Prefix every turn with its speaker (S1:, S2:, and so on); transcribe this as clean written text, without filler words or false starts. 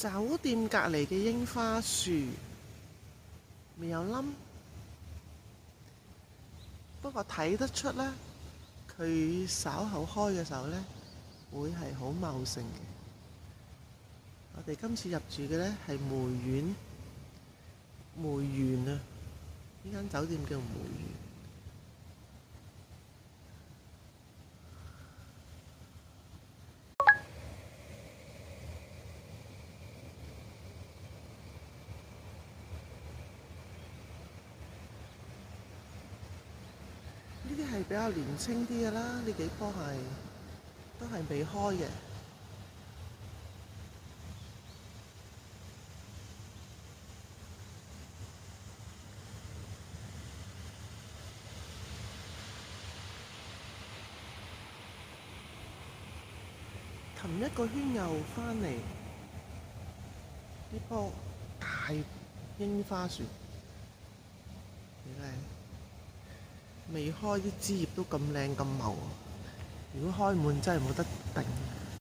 S1: 酒店隔離嘅櫻花樹未有冧，不過睇得出呢，佢稍後開嘅時候呢，會係好茂盛嘅。我哋今次入住嘅呢係梅園啊，呢間酒店叫梅園。呢啲係比較年輕啲嘅啦，呢幾棵都係未開嘅。趌一個圈又返嚟，呢棵大櫻花樹，你睇未開啲枝葉都咁靚咁茂，如果開滿真係冇得頂。